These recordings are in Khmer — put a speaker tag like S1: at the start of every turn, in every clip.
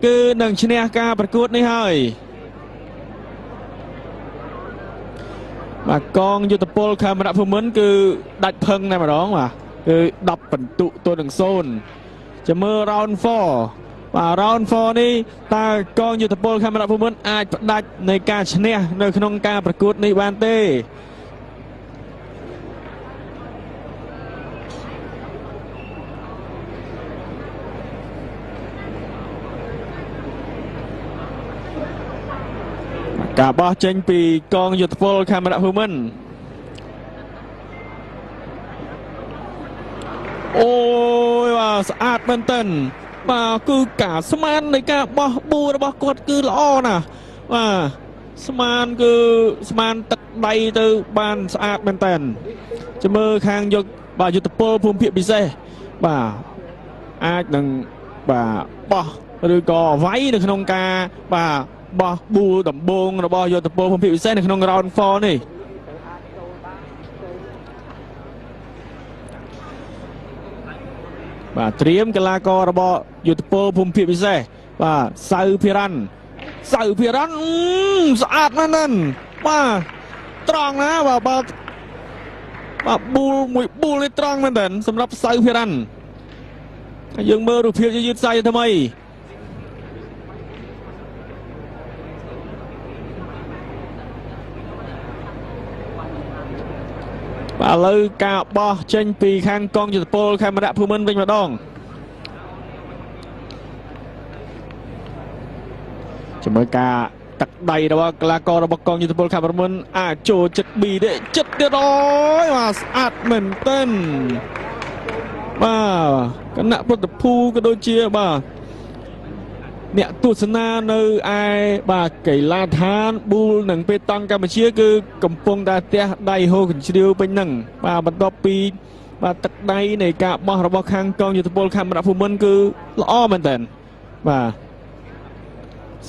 S1: គឺនឹងឈ្នះការប្រកួតនេះហើយបាទកងយុទ្ធពលខេមរៈភូមិន្ទគឺដាច់ផឹងតែម្ដងបាទគឺ10ពិន្ទុទល់នឹង0ចាំមើល round 4បាទ round 4នេះតើកងយុទ្ធពលខេមរៈភូមិន្ទអាចផ្ដាច់នៃការឈ្នះនៅក្នុងការប្រកួតនេះបានទេការបោះចេញពីកងយុទ្ធពលខេមរៈភូមិន្ទអូយបាទស្អាតមែនទែនបាទគឺការស្មាននៃការបោះប៊ូរបស់គាត់គឺល្អណាស់បាទស្មានគឺស្មានទឹកដៃទៅបានស្អាតមែនទែនចាំមើលខាងយកបាទយុទ្ធពលភូមិភាគពិសេសបាទអាចនឹងបាទបោះឬក៏វាយនៅក្នុងការបាទបោះប៊ូដំបងរបស់យុទ្ធពលភូមិភាគពិសេសនៅក្នុង round 4នេះបាទត្រៀមកីឡាកររបស់យុទ្ធពលភូមិភាគពិសេសបាទសៅភិរ៉ាន់ស្អាតមែនទេបាទត្រង់ណាបាទប៊ូលមួយប៊ូលនេះត្រង់មែនទេសម្រាប់សៅភិរ៉ាន់យើងមើលរូបភាពយឺតសាយថ្មីបាទឥឡូវការបោះចេញពីខាងកងយុទ្ធពលខេមរៈភូមិន្ទវិញម្ដងជាមួយការទឹកដៃរបស់កីឡាកររបស់កងយុទ្ធពលខេមរៈភូមិន្ទអាចចូលចិត្តប៊ីទេចិត្តទៀតអើយបាទស្អាតមែនទែនបាទគណៈពុទ្ធភូក៏ដូចជាបាទអ្នកទស្សនានៅឯបាទកីឡាដ្ឋានប៊ូលនិងប៉េតង់កម្ពុជាគឺកំពុងតែទះដៃហូរកញ្ជ្រៀវពេញហ្នឹងបាទបន្ទាប់ពីបាទទឹកដៃនៃការបោះរបស់ខាងកងយុទ្ធពលខេមរៈភូមិន្ទគឺល្អមែនតើបាទ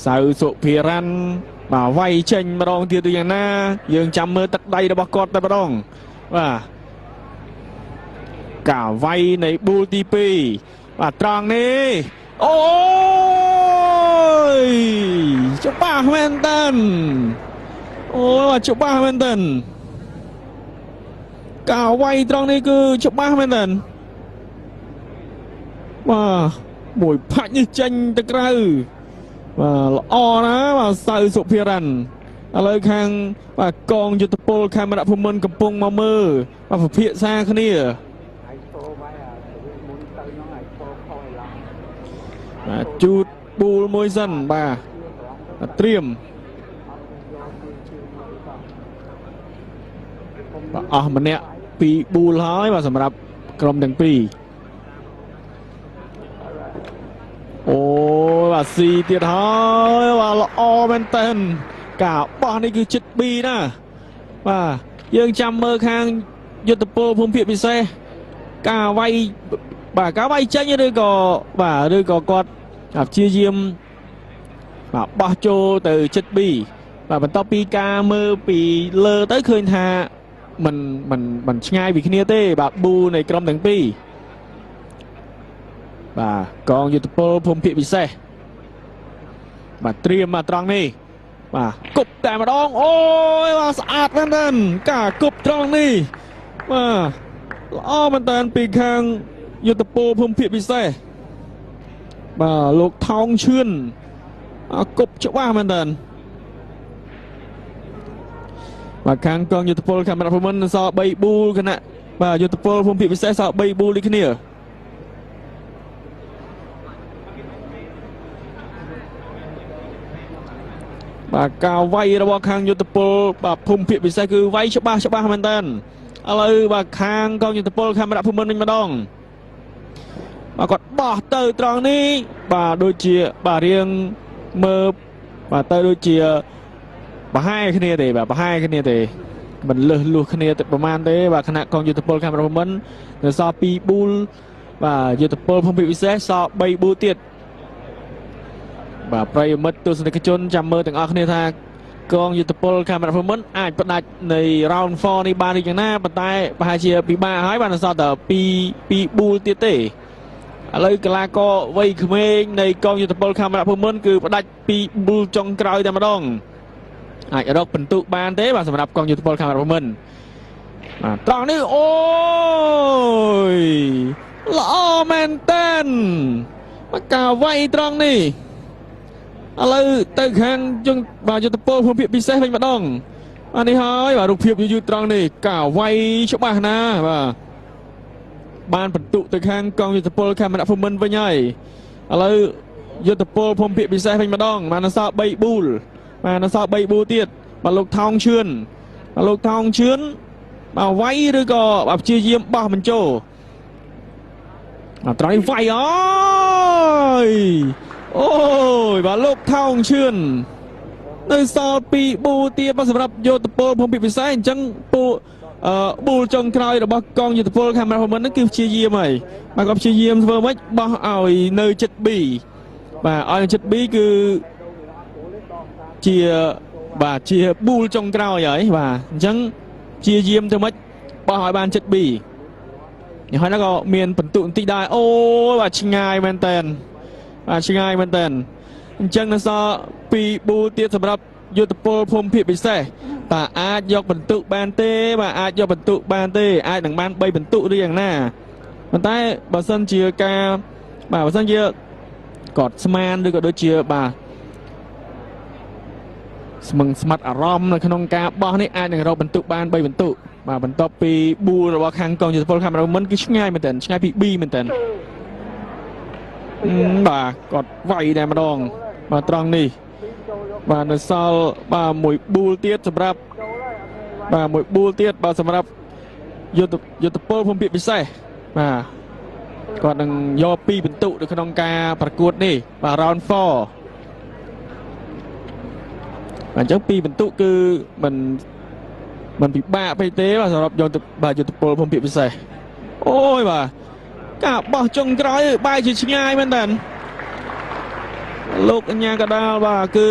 S1: សៅសុភិរ៉ាន់បាទវាយចេញម្ដងទៀតយ៉ាងណាយើងចាំមើលទឹកដៃរបស់គាត់តែម្ដងបាទការវាយនៃប៊ូលទី2បាទត្រង់នេះអូយច្បាស់មែនតើអូយច្បាស់មែនតើការវាយត្រង់នេះគឺច្បាស់មែនតើបាទមួយផាច់នេះចេញទៅក្រៅបាទល្អណាស់បាទសៅសុភិរ៉ាន់ឥឡូវខាងបាទកងយុទ្ធពលខេមរៈភូមិន្ទកំពុងមកមើលបាទពិភាក្សាគ្នាបាទជូតប៊ូលមួយសិនបាទត្រៀមបាទអស់ម្នាក់2ប៊ូលហើយបាទសម្រាប់ក្រុមទាំងពីរអូបាទស៊ីទៀតហើយបាទល្អមែនតើការបោះនេះគឺចិត្តប៊ីណាបាទយើងចាំមើលខាងយុទ្ធពលភូមិភាគពិសេសការវាយបាទការវាយចេញឬក៏បាទឬក៏គាត់ព្យាយាមបាទបោះចូលទៅចិត្តប៊ីបាទបន្ទាប់ពីការមើលពីលើទៅឃើញថាមិនឆ្ងាយពីគ្នាទេបាទប៊ូនៃក្រុមទាំងពីរបាទកងយុទ្ធពលភូមិភាគពិសេសបាទត្រៀមមកត្រង់នេះបាទគប់តែម្ដងអូយបាទស្អាតមែនទែនការគប់ត្រង់នេះបាទល្អមែនទែនពីខាងយុទ្ធពលភូមិភាគពិសេសបាទលោកថោងឈឿនគប់ច្បាស់មែនទែនបាទខាងកងយុទ្ធពលខេមរៈភូមិន្ទសល់3ប៊ូលគណៈបាទយុទ្ធពលភូមិភាគពិសេសសល់3ប៊ូលដូចគ្នាបាទការវាយរបស់ខាងយុទ្ធពលបាទភូមិភាគពិសេសគឺវាយច្បាស់មែនតើឥឡូវបាទខាងកងយុទ្ធពលខេមរៈភូមិន្ទវិញម្ដងបាទគាត់បោះទៅត្រង់នេះបាទដូចជាបាទរៀងមើលបាទទៅដូចជាប្រហែលគ្នាទេបាទប្រហែលគ្នាទេមិនលឹះលួសគ្នាទៅប្រហែលទេបាទគណៈកងយុទ្ធពលខេមរៈភូមិន្ទនៅសល់2ប៊ូលបាទយុទ្ធពលភូមិភាគពិសេសសល់3ប៊ូលទៀតបាទប្រិយមិត្តទស្សនិកជនចាំមើលទាំងអស់គ្នាថាកងយុទ្ធពលខេមរៈភូមិន្ទអាចផ្ដាច់នៃ round 4 នេះបានយ៉ាងណាប៉ុន្តែប្រហែលជាពិបាកហើយបានសល់តែ2ប៊ូលទៀតទេឥ ឥឡូវកីឡាករវ័យក្មេងនៃកងយុទ្ធពលខេមរៈភូមិន្ទគឺផ្ដាច់ពីប៊ូលចុងក្រោយតែម្ដងអាចរកពិន្ទុបានទេបាទសម្រាប់កងយុទ្ធពលខេមរៈភូមិន្ទបាទត្រង់នេះអូយល្អមែនតើមកការវាយត្រង់នេះឥឡូវទៅខាងយើងបាទយុទ្ធពលភូមិភាគពិសេសវិញម្ដងអានេះហើយបាទរូបភាពយឺតត្រង់នេះការវាយច្បាស់ណាបាទបានបន្ទុកទៅខាងកងយុទ្ធពលខេមរៈភូមិន្ទវិញហើយឥឡូវយុទ្ធពលភូមិភាគពិសេសវិញម្ដងបានអសល់3ប៊ូលបាទអសល់3ប៊ូលទៀតបាទលោកថោងឈឿនបាទលោកថោងឈឿនបាទវាយឬក៏បាទព្យាយាមបោះបញ្ចូលត្រង់នេះវាយអើយអូយបាទលោកថោងឈឿននៅសល់2ប៊ូទៀតបាទសម្រាប់យុទ្ធពលភូមិភាគពិសេសអញ្ចឹងប៊ូលចុងក្រោយរបស់កងយុទ្ធពលខេមរៈភូមិន្ទហ្នឹងគឺព្យាយាមហើយបាទគាត់ព្យាយាមធ្វើម៉េចបោះឲ្យនៅចិត្ត B បាទឲ្យនៅចិត្ត B គឺជាបាទជាប៊ូលចុងក្រោយហើយបាទអញ្ចឹងព្យាយាមធ្វើម៉េចបោះឲ្យបានចិត្ត B ហើយហ្នឹងក៏មានបន្ទុកបន្តិចដែរអូយបាទឆ្ងាយមែនតើបាទឆ្ងាយមែនតើអញ្ចឹងនៅសល់2ប៊ូលទៀតសម្រាប់យុទ្ធពលភូមិភាគពិសេសតើអាចយកបន្ទុកបានទេបាទអាចយកបន្ទុកបានទេអាចនឹងបាន3បន្ទុកឬយ៉ាងណាប៉ុន្តែបើសិនជាការបាទបើសិនជាគាត់ស្មានឬក៏ដូចជាបាទស្មឹងស្មាត់អារម្មណ៍នៅក្នុងការបោះនេះអាចនឹងរកបន្ទុកបាន3បន្ទុកបាទបន្ទាប់ពីប៊ូលរបស់ខាងកងយុទ្ធពលខេមរៈភូមិន្ទគឺឆ្ងាយមែនតើឆ្ងាយពី B មែនតើបាទគាត់វាយតែម្ដងបាទត្រង់នេះបាទនៅសល់បាទមួយប៊ូលទៀតសម្រាប់បាទមួយប៊ូលទៀតបាទសម្រាប់យុទ្ធពលភូមិភាគពិសេសបាទគាត់នឹងយក2បន្ទុកនៅក្នុងការប្រកួតនេះបាទ round 4អញ្ចឹង2បន្ទុកគឺមិនពិបាកពេកទេបាទសម្រាប់យុទ្ធពលភូមិភាគពិសេសអូយបាទការបោះចុងក្រោយបែរជាឆ្ងាយមែនតើលោកអញ្ញាកដាលបាទគឺ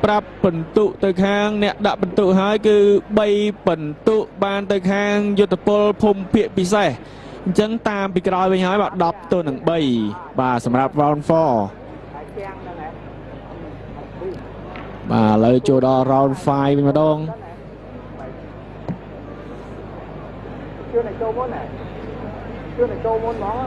S1: ប្រាប់បន្ទុកទៅខាងអ្នកដាក់បន្ទុកហើយគឺ3បន្ទុកបានទៅខាងយុទ្ធពលភូមិភាគពិសេសអញ្ចឹងតាមពីក្រោយវិញហើយបាទ10 ទៅនឹង 3បាទសម្រាប់ round 4បាទឥឡូវចូលដល់ round 5វិញម្ដងជឿអ្នកចូលមុនហ្មង